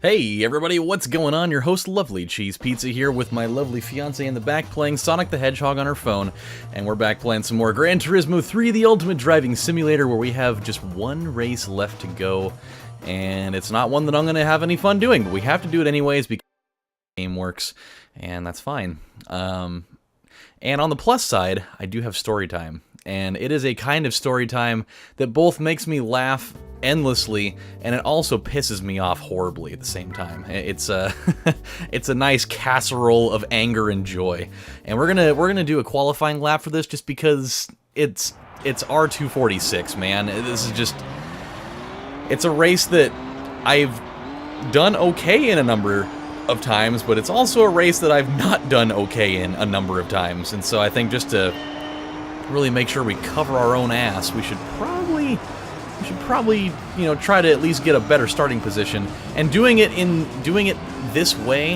Hey everybody, what's going on? Your host LovelyCheesePizza here with my lovely fiance in the back playing Sonic the Hedgehog on her phone. And we're back playing some more Gran Turismo 3, the ultimate driving simulator, where we have just one race left to go. And it's not one that I'm going to have any fun doing, but we have to do it anyways because the game works, and that's fine. And on the plus side, I do have story time. And it is a kind of story time that both makes me laugh endlessly, and it also pisses me off horribly at the same time. It's a it's a nice casserole of anger and joy. And we're gonna do a qualifying lap for this just because it's R246, man. This is just, it's a race that I've done okay in a number of times, but it's also a race that I've not done okay in a number of times. And so I think just to really make sure we cover our own ass, we should probably, you know, try to at least get a better starting position. And doing it this way,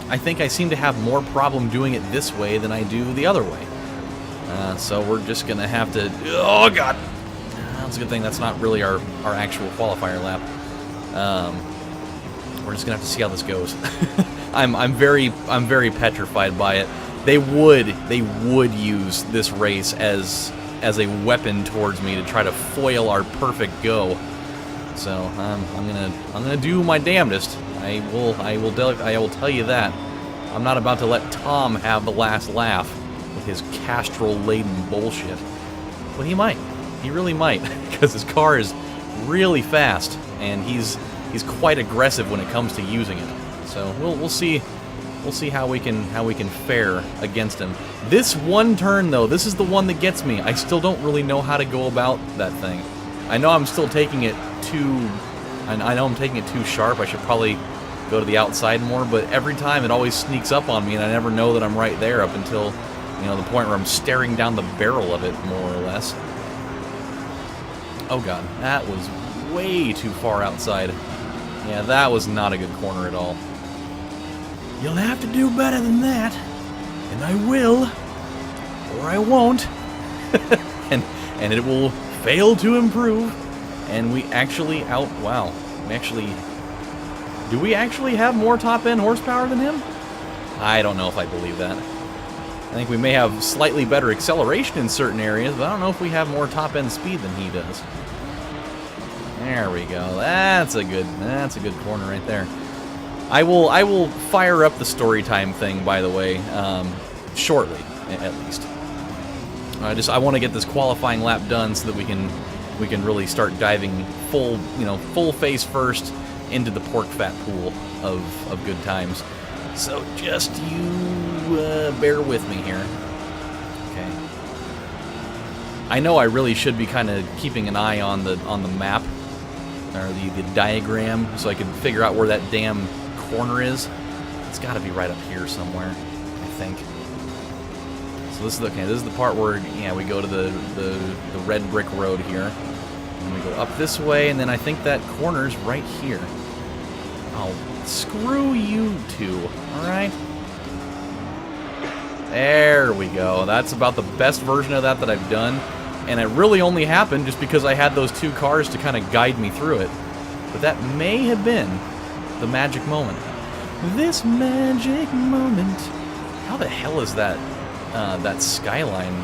I think I seem to have more problem doing it this way than I do the other way. So we're just gonna have to. Oh god, that's a good thing that's not really our actual qualifier lap. We're just gonna have to see how this goes. I'm very petrified by it. They would use this race as a weapon towards me to try to foil our perfect go. So I'm gonna do my damnedest. I will tell you that. I'm not about to let Tom have the last laugh with his castrol-laden bullshit. But he might. He really might, because his car is really fast and he's quite aggressive when it comes to using it. So we'll see. We'll see how we can fare against him. This one turn, though, this is the one that gets me. I still don't really know how to go about that thing. I know I'm still taking it too... I know I'm taking it too sharp. I should probably go to the outside more, but every time it always sneaks up on me, and I never know that I'm right there up until, you know, the point where I'm staring down the barrel of it, more or less. Oh god, that was way too far outside. Yeah, that was not a good corner at all. You'll have to do better than that, and I will, or I won't, and it will fail to improve, and we actually wow, do we actually have more top-end horsepower than him? I don't know if I believe that. I think we may have slightly better acceleration in certain areas, but I don't know if we have more top-end speed than he does. There we go, that's a good corner right there. I will fire up the story time thing, by the way, shortly, at least. I want to get this qualifying lap done so that we can really start diving full face first into the pork fat pool of good times. So just you bear with me here. Okay. I know I really should be kind of keeping an eye on the map or the diagram so I can figure out where that damn corner is. It's got to be right up here somewhere, I think. So this is the part where, yeah, we go to the red brick road here, and we go up this way, and then I think that corner's right here. Oh, screw you two! All right, there we go. That's about the best version of that I've done, and it really only happened just because I had those two cars to kind of guide me through it. But that may have been the magic moment. This magic moment. How the hell is that that skyline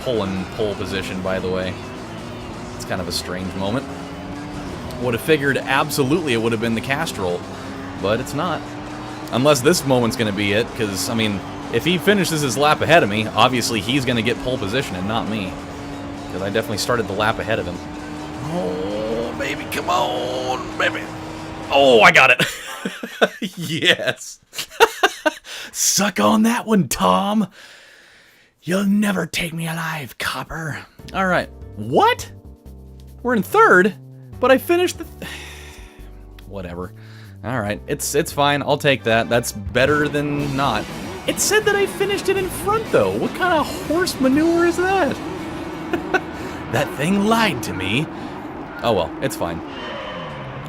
pole position, by the way? It's kind of a strange moment. Would have figured absolutely it would have been the Castrol, but it's not. Unless this moment's going to be it, because, I mean, if he finishes his lap ahead of me, obviously he's going to get pole position and not me. Because I definitely started the lap ahead of him. Oh, baby, come on, baby. Oh, I got it. Yes. Suck on that one, Tom. You'll never take me alive, copper. All right. What? We're in third, but I finished the... Whatever. All right. It's fine. I'll take that. That's better than not. It said that I finished it in front, though. What kind of horse manure is that? That thing lied to me. Oh well, it's fine.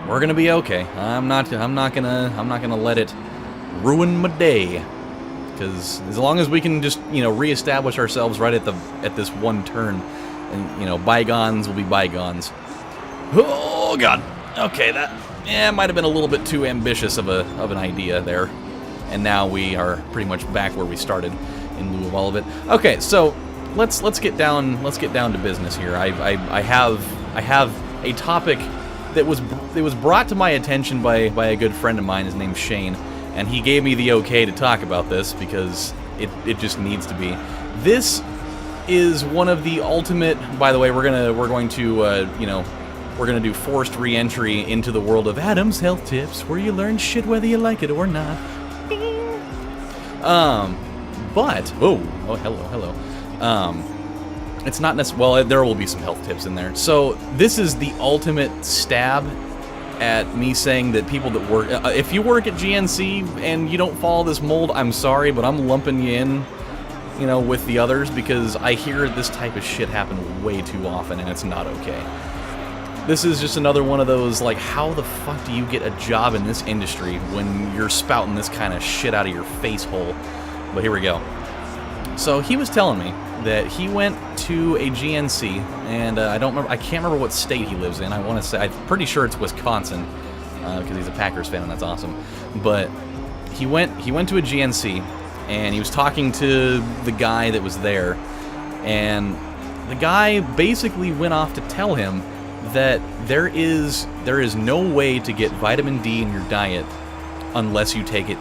We're gonna be okay. I'm not gonna let it ruin my day. Because as long as we can just, you know, reestablish ourselves right at this one turn, and, you know, bygones will be bygones. Oh god. Okay, it might have been a little bit too ambitious of an idea there. And now we are pretty much back where we started in lieu of all of it. Okay, so let's get down to business here. I have a topic that was brought to my attention by a good friend of mine. His name's Shane, and he gave me the okay to talk about this because it just needs to be. This is one of the ultimate. By the way, we're going to do forced re-entry into the world of Adam's Health Tips, where you learn shit whether you like it or not. But hello. It's not necessarily. Well, there will be some health tips in there. So this is the ultimate stab at me saying that people that work, if you work at GNC and you don't follow this mold, I'm sorry, but I'm lumping you in, with the others, because I hear this type of shit happen way too often, and it's not okay. This is just another one of those, like, how the fuck do you get a job in this industry when you're spouting this kind of shit out of your face hole? But here we go. So he was telling me that he went to a GNC, and I can't remember what state he lives in. I'm pretty sure it's Wisconsin, because he's a Packers fan, and that's awesome. But he went to a GNC, and he was talking to the guy that was there, and the guy basically went off to tell him that there is no way to get vitamin D in your diet unless you take it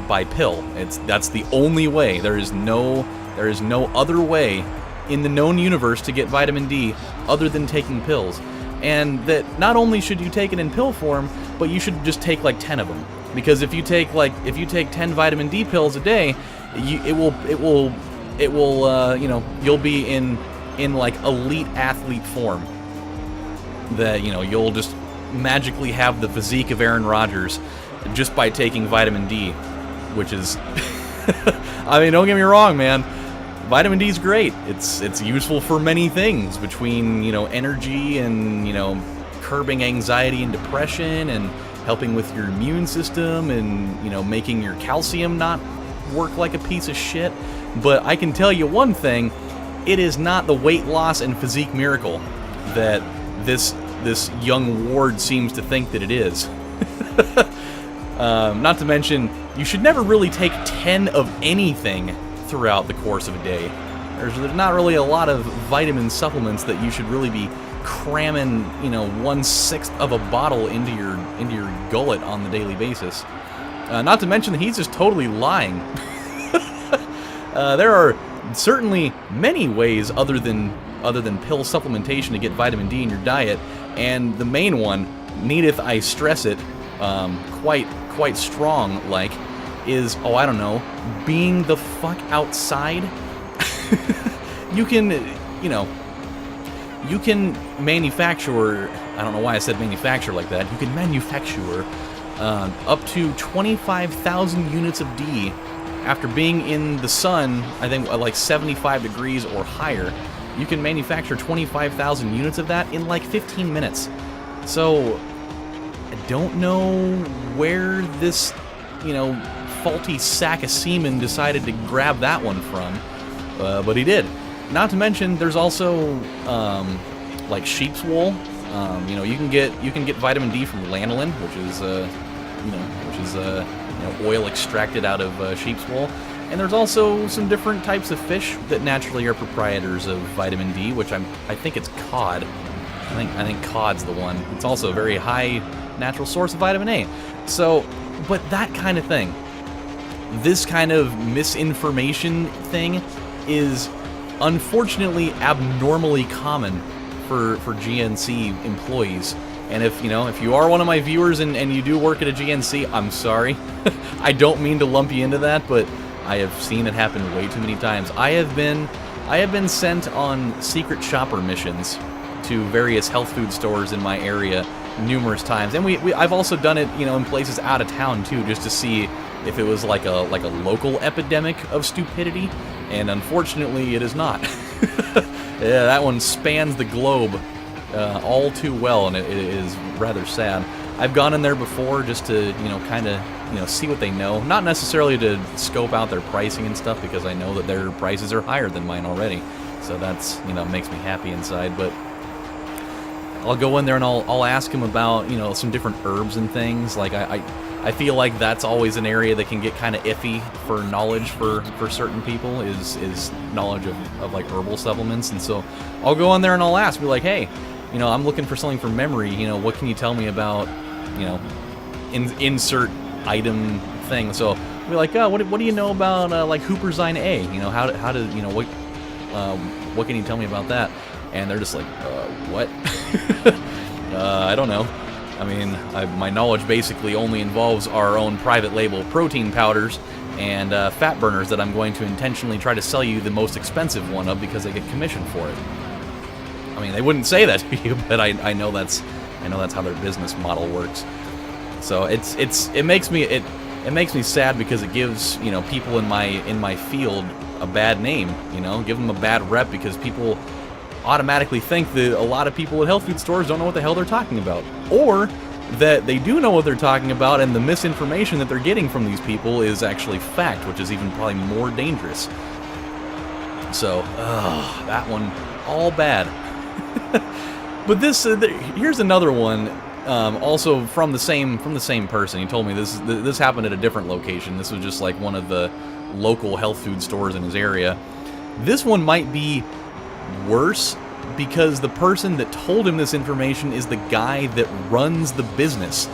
by pill. That's the only way. There is no other way in the known universe to get vitamin D other than taking pills. And that not only should you take it in pill form, but you should just take like 10 of them. Because if you take 10 vitamin D pills a day, you'll be in like elite athlete form. That you'll just magically have the physique of Aaron Rodgers just by taking vitamin D, which is I mean, don't get me wrong, man. Vitamin D is great. It's useful for many things, between energy and curbing anxiety and depression and helping with your immune system and making your calcium not work like a piece of shit. But I can tell you one thing: it is not the weight loss and physique miracle that this young ward seems to think that it is. Not to mention, you should never really take 10 of anything throughout the course of a day. There's not really a lot of vitamin supplements that you should really be cramming 1/6 of a bottle into your gullet on the daily basis. Not to mention that he's just totally lying. There are certainly many ways other than pill supplementation to get vitamin D in your diet, and the main one, needeth I stress it, quite strong, like, is, I don't know, being the fuck outside. You can manufacture, I don't know why I said manufacture like that, you can manufacture up to 25,000 units of D after being in the sun, I think like 75 degrees or higher. You can manufacture 25,000 units of that in like 15 minutes. So I don't know where this, faulty sack of semen decided to grab that one from, but he did. Not to mention, there's also like sheep's wool. You can get vitamin D from lanolin, which is oil extracted out of sheep's wool. And there's also some different types of fish that naturally are proprietors of vitamin D, which I think it's cod. I think cod's the one. It's also a very high natural source of vitamin A. So, but that kind of thing, this kind of misinformation thing, is unfortunately abnormally common for GNC employees. And if you are one of my viewers and you do work at a GNC, I'm sorry. I don't mean to lump you into that, but I have seen it happen way too many times. I have been sent on secret shopper missions to various health food stores in my area numerous times, and I've also done it, in places out of town too, just to see if it was like a local epidemic of stupidity. And unfortunately, it is not. Yeah, that one spans the globe all too well, and it is rather sad. I've gone in there before just to kind of see what they know, not necessarily to scope out their pricing and stuff, because I know that their prices are higher than mine already. So that's makes me happy inside. But I'll go in there and I'll ask him about, you know, some different herbs and things. Like, I feel like that's always an area that can get kind of iffy for knowledge for certain people, is knowledge of like herbal supplements. And so I'll go in there and I'll ask, be like, hey, you know, I'm looking for something for memory, you know, what can you tell me about, you know, insert item thing. So I'll be like, oh, what do you know about like Hooperzyme A? You know, how to, you know, what can you tell me about that? And they're just like, what? I don't know. I mean, my knowledge basically only involves our own private label protein powders and fat burners that I'm going to intentionally try to sell you the most expensive one of because I get commission for it. I mean, they wouldn't say that to you, but I know that's how their business model works. So it makes me sad because it gives, you know, people in my field a bad name, you know, give them a bad rep because people automatically think that a lot of people at health food stores don't know what the hell they're talking about, or that they do know what they're talking about and the misinformation that they're getting from these people is actually fact, which is even probably more dangerous. So, that one, all bad. But this, here's another one, also from the same person. He told me this happened at a different location. This was just like one of the local health food stores in his area. This one might be worse because the person that told him this information is the guy that runs the business.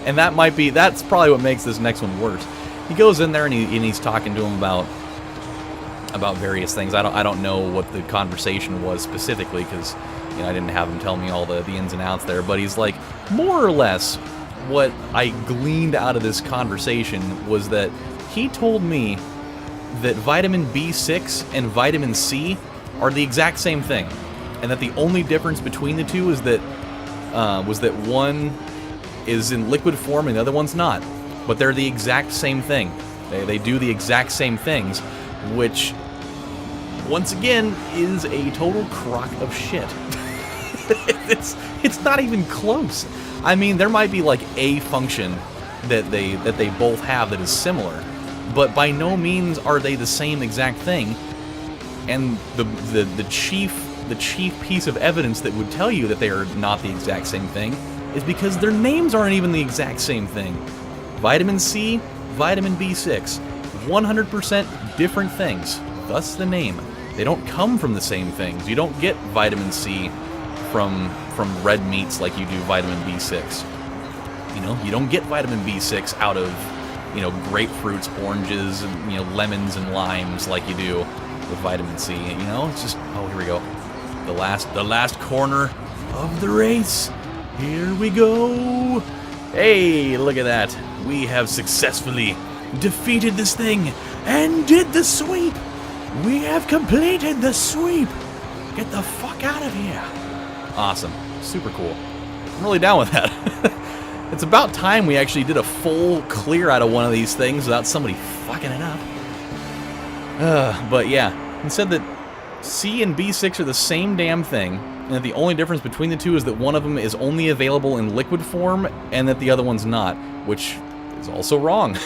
And that's probably what makes this next one worse. He goes in there and he's talking to him about various things. I don't know what the conversation was specifically because, you know, I didn't have him tell me all the ins and outs there, but he's like, more or less what I gleaned out of this conversation was that he told me that vitamin B6 and vitamin C are the exact same thing, and that the only difference between the two is that was that one is in liquid form and the other one's not, but they're the exact same thing. They do the exact same things, which once again is a total crock of shit. It's not even close. I mean, there might be like a function that they both have that is similar, but by no means are they the same exact thing. And the chief piece of evidence that would tell you that they are not the exact same thing is because their names aren't even the exact same thing. Vitamin C, vitamin B6, 100% different things, thus the name. They don't come from the same things. You don't get vitamin C from red meats like you do vitamin B6. You know, you don't get vitamin B6 out of, you know, grapefruits, oranges, and, you know, lemons and limes like you do with vitamin C. You know, it's just, oh, here we go. The last corner of the race. Here we go. Hey, look at that. We have successfully defeated this thing and did the sweep. We have completed the sweep. Get the fuck out of here. Awesome. Super cool. I'm really down with that. It's about time we actually did a full clear out of one of these things without somebody fucking it up. But yeah, he said that C and B6 are the same damn thing, and that the only difference between the two is that one of them is only available in liquid form, and that the other one's not, which is also wrong.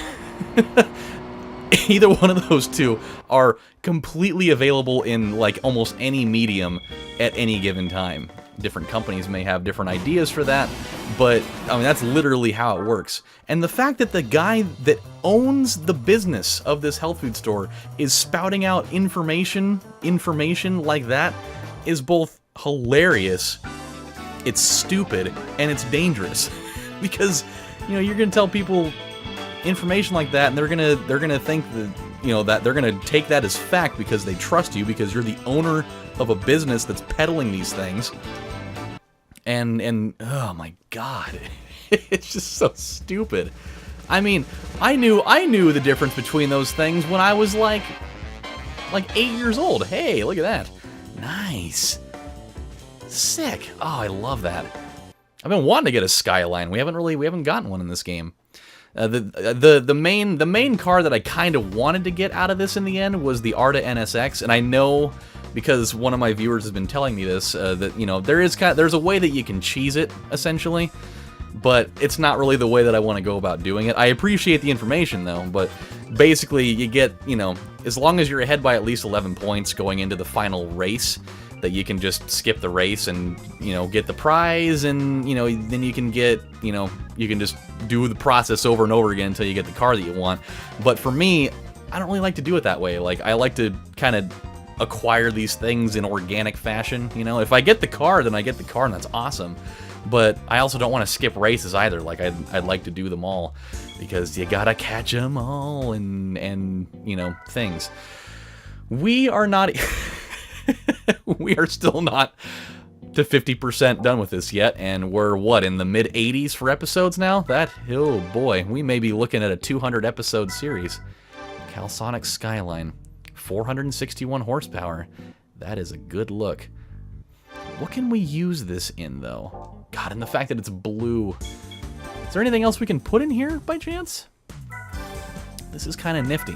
Either one of those two are completely available in, like, almost any medium at any given time. Different companies may have different ideas for that, but, I mean, that's literally how it works. And the fact that the guy that owns the business of this health food store is spouting out information like that is both hilarious, it's stupid, and it's dangerous. Because, you know, you're gonna tell people information like that, and they're gonna think that, you know, that they're gonna take that as fact because they trust you, because you're the owner of a business that's peddling these things. And oh my god, it's just so stupid. I mean, I knew the difference between those things when I was like 8 years old. Hey, look at that. Nice. Sick. Oh, I love that. I've been wanting to get a Skyline. We haven't gotten one in this game. The main car that I kind of wanted to get out of this in the end was the Arta NSX, and I know, because one of my viewers has been telling me this, that, you know, there's a way that you can cheese it, essentially, but it's not really the way that I want to go about doing it. I appreciate the information, though, but basically you get, you know, as long as you're ahead by at least 11 points going into the final race, that you can just skip the race and, you know, get the prize, and, you know, then you can get, you know, you can just do the process over and over again until you get the car that you want. But for me, I don't really like to do it that way. Like, I like to kind of acquire these things in organic fashion, you know? If I get the car, then I get the car, and that's awesome. But I also don't want to skip races either. Like, I'd like to do them all, because you gotta catch them all, and you know, things. We are not... we are still not to 50% done with this yet, and we're, what, in the mid-80s for episodes now? That, oh boy, we may be looking at a 200-episode series. Calsonic Skyline, 461 horsepower. That is a good look. What can we use this in, though? God, and the fact that it's blue. Is there anything else we can put in here, by chance? This is kind of nifty.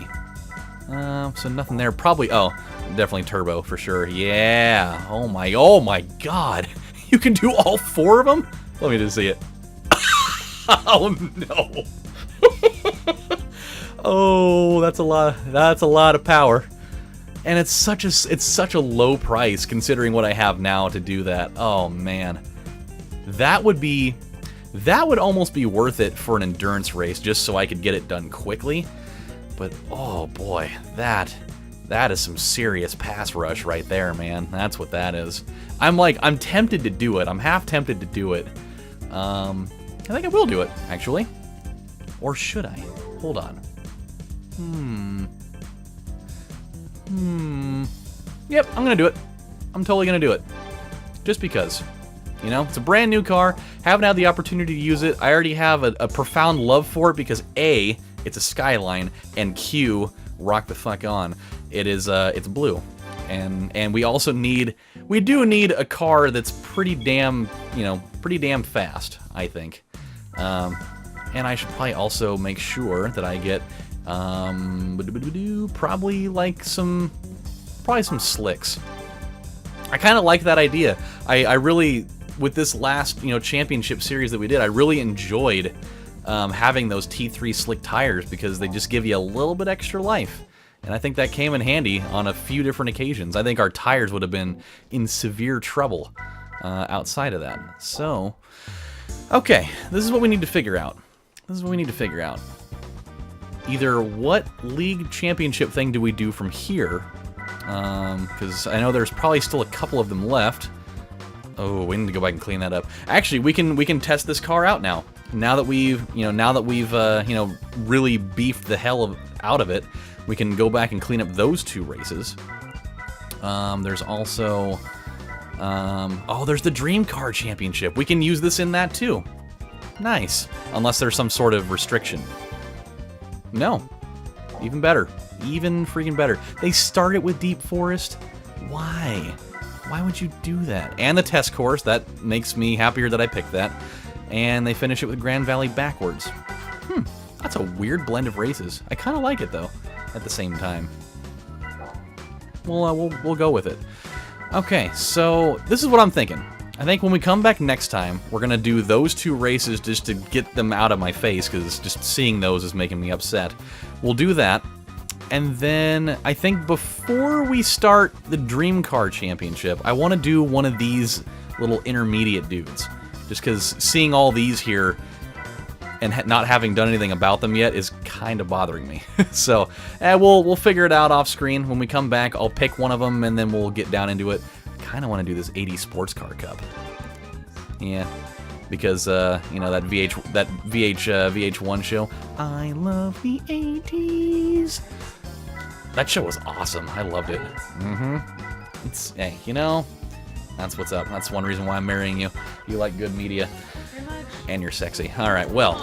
So nothing there. Probably, oh, definitely turbo for sure. Yeah. Oh my God. You can do all 4 of them? Let me just see it. Oh no. Oh, that's a lot of power. And it's such a low price considering what I have now to do that. Oh man. That would almost be worth it for an endurance race, just so I could get it done quickly. But oh boy, that is some serious pass rush right there, man. That's what that is. I'm tempted to do it. I'm half tempted to do it. I think I will do it, actually. Or should I? Hold on. Yep, I'm gonna do it. I'm totally gonna do it. Just because. You know, it's a brand new car. Haven't had the opportunity to use it. I already have a profound love for it because A, it's a Skyline, and Q, rock the fuck on. It's blue. And we also we do need a car that's pretty damn fast, I think. And I should probably also make sure that I get, probably some slicks. I kind of like that idea. I really, with this last, championship series that we did, I really enjoyed having those T3 slick tires because they just give you a little bit extra life. And I think that came in handy on a few different occasions. I think our tires would have been in severe trouble outside of that. So, okay, this is what we need to figure out. Either what league championship thing do we do from here? Because I know there's probably still a couple of them left. Oh, we need to go back and clean that up. Actually, we can test this car out now. Now that we've really beefed the hell out of it, we can go back and clean up those 2 races. There's also there's the Dream Car Championship. We can use this in that too. Nice. Unless there's some sort of restriction. No. Even better. Even freaking better. They start it with Deep Forest. Why? Why would you do that? And the test course. That makes me happier that I picked that. And they finish it with Grand Valley backwards. That's a weird blend of races. I kind of like it, though, at the same time. We'll go with it. Okay, so this is what I'm thinking. I think when we come back next time, we're going to do those 2 races just to get them out of my face, because just seeing those is making me upset. We'll do that. And then, I think before we start the Dream Car Championship, I want to do one of these little intermediate dudes. Just because seeing all these here and not having done anything about them yet is kind of bothering me. So, we'll figure it out off screen. When we come back, I'll pick one of them, and then we'll get down into it. I kind of want to do this 80 Sports Car Cup. Yeah. Because, that VH1 show. I love the 80s. That show was awesome. I loved it. It's, hey, that's what's up. That's one reason why I'm marrying you. You like good media. Very much. And you're sexy. All right, well.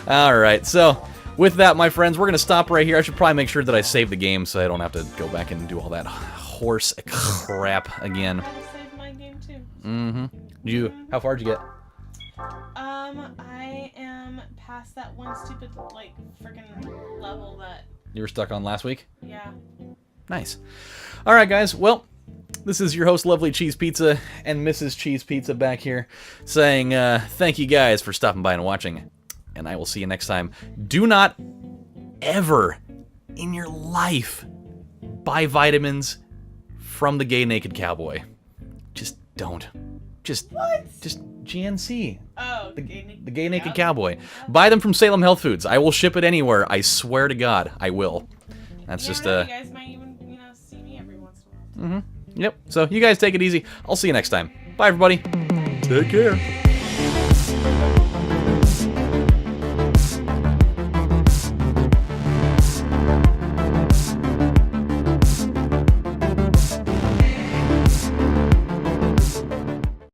All right, so with that, my friends, we're going to stop right here. I should probably make sure that I save the game so I don't have to go back and do all that horse crap again. I saved my game too. How far did you get? I am past that one stupid, freaking level that... You were stuck on last week? Yeah. Nice. All right, guys. Well, this is your host, Lovely Cheese Pizza, and Mrs. Cheese Pizza back here saying thank you guys for stopping by and watching, and I will see you next time. Do not ever in your life buy vitamins from the Gay Naked Cowboy. Just don't. Just GNC. Oh, The Gay Naked Cowboy. Buy them from Salem Health Foods. I will ship it anywhere. I swear to God, I will. That's just You guys might even, see me every once in a while. Yep. So you guys take it easy. I'll see you next time. Bye, everybody. Take care.